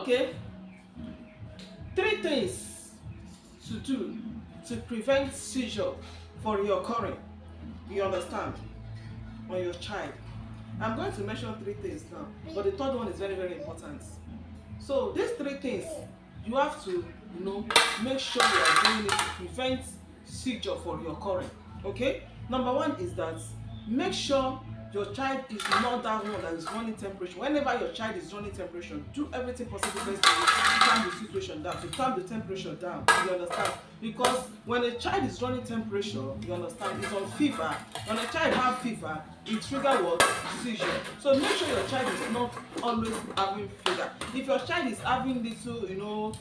Okay, 3 things to do to prevent seizure for reoccurring, you understand, on your child. I'm going to mention 3 things now, but the third one is very, very important. So these 3 things you have to, make sure you are doing it to prevent seizure for reoccurring. Okay, number 1 is that make sure your child is not that one that is running temperature. Whenever your child is running temperature, do everything possible best to calm the situation down, to calm the temperature down. You understand? Because when a child is running temperature, you understand, it's on fever. When a child has fever, it triggers what? Seizure. So make sure your child is not always having fever. If your child is having little,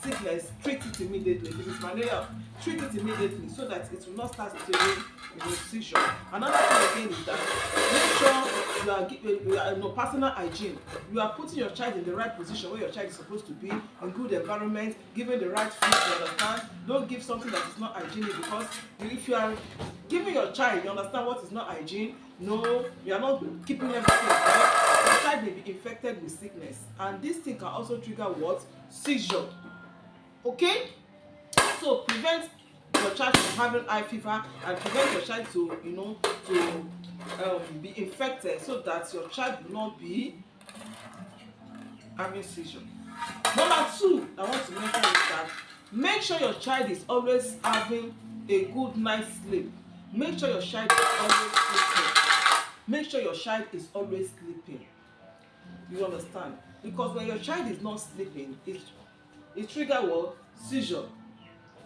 sickness, treat it immediately. If it is malaria, treat it immediately so that it will not start triggering seizure. Another thing again is that make sure you are personal hygiene. You are putting your child in the right position where your child is supposed to be, in good environment, giving the right food. You understand? Don't give something that is not hygienic, because if you are giving your child, you understand what is not hygiene. No, you are not keeping everything right. Your child may be infected with sickness, and this thing can also trigger what? Seizure. Okay, so prevent your child from having high fever and prevent your child to be infected, so that your child will not be having seizure. Number 2 I want to mention is that make sure your child is always having a good night's sleep. Make sure your child is always sleeping. Make sure your child is always sleeping. You understand? Because when your child is not sleeping, it triggers what? Seizure.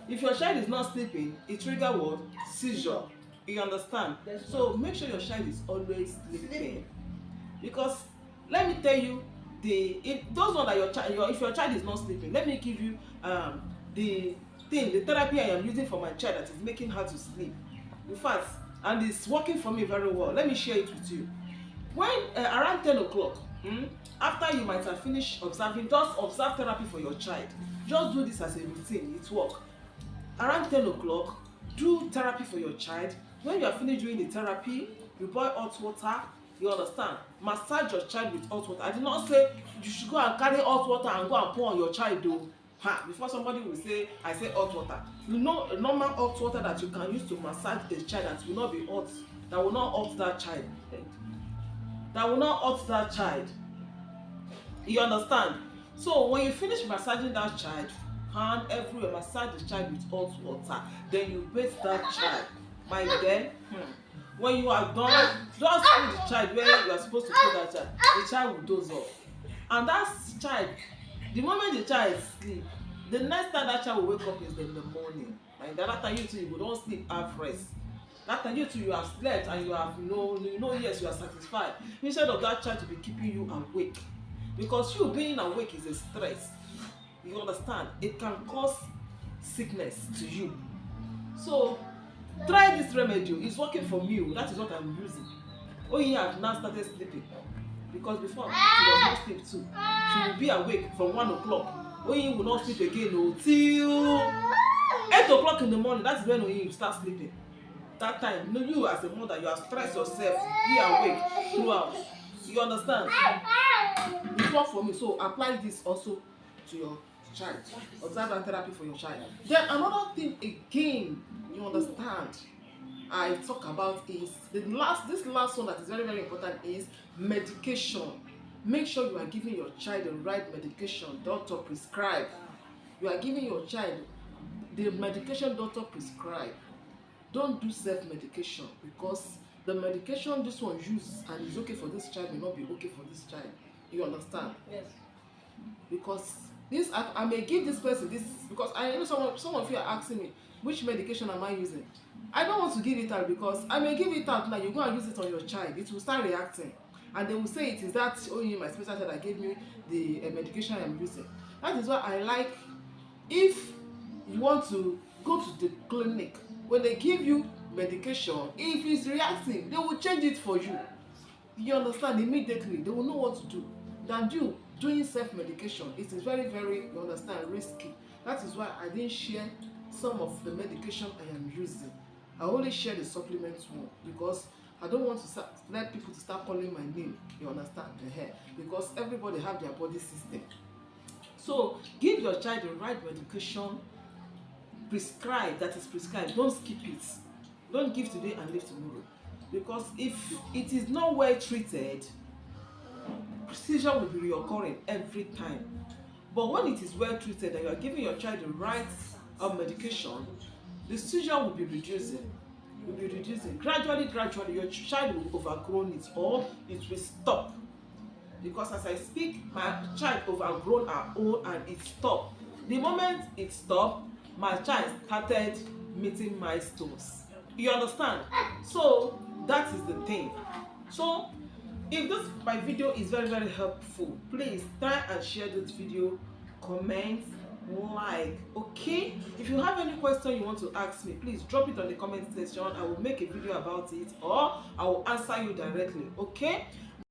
If your child is not sleeping, it triggers what? Seizure. You understand? So make sure your child is always sleeping. Because let me tell you, those ones that if your child is not sleeping, let me give you the therapy I am using for my child that is making her to sleep. In fact, and it's working for me very well. Let me share it with you. When around 10 o'clock, after you might have finished observing, just observe therapy for your child. Just do this as a routine. It works. Around 10 o'clock, do therapy for your child. When you are finished doing the therapy, you boil hot water. You understand? Massage your child with hot water. I did not say you should go and carry hot water and go and pour on your child though. Before somebody will say, I say hot water. A normal hot water that you can use to massage a child that will not be hot, that will not hurt that child. That will not hurt that child. You understand? So when you finish massaging that child, hand everywhere, massage the child with hot water. Then you bathe that child. My dear, when you are done, just put the child where you are supposed to put that child. The child will doze off. And that child, the moment the child sleep, the next time that child will wake up is in the morning. And that time you don't sleep half rest. That time you have slept and you have yes, you are satisfied. Instead of that child to be keeping you awake. Because you being awake is a stress. You understand? It can cause sickness to you. So try this remedy. It's working for me. That is what I'm using. Oyin has now started sleeping, because before she does not sleep too. She will be awake from 1 o'clock. Oyin will not sleep again till 8 o'clock in the morning. That is when Oyin will start sleeping. That time, you as a mother, you have stressed yourself. Be awake throughout. You understand? It works for me. So apply this also to your child. Observe and therapy for your child. Then another thing again, you understand, I talk about is this last one that is very, very important is medication. Make sure you are giving your child the right medication doctor prescribe. You are giving your child the medication doctor prescribe. Don't do self-medication, because the medication this one use and is okay for this child may not be okay for this child. You understand? Yes. Because this I may give this person this, because I know some of you are asking me, which medication am I using? I don't want to give it out, because I may give it out now, you go and use it on your child, it will start reacting, and they will say it is that my special child that gave me the medication I am using. That is why I like, if you want to go to the clinic, when they give you medication, if it's reacting, they will change it for you. You understand? Immediately they will know what to do. Than you doing self-medication, it is very, very, you understand, risky. That is why I didn't share some of the medication I am using. I only share the supplements one, because I don't want to let people to start calling my name, you understand, because everybody have their body system. So give your child the right medication prescribed, that is prescribed. Don't skip it. Don't give today and leave tomorrow, because if it is not well treated, seizure will be reoccurring every time. But when it is well treated and you are giving your child the right medication, the seizure will be reducing. Gradually your child will overgrown it, or it will stop. Because as I speak, my child overgrown her own and it stopped. The moment it stopped, my child started meeting milestones. You understand? So that is the thing. So if this my video is very helpful, please try and share this video, comment, like, okay? If you have any question you want to ask me, please drop it on the comment section. I will make a video about it, or I will answer you directly, okay?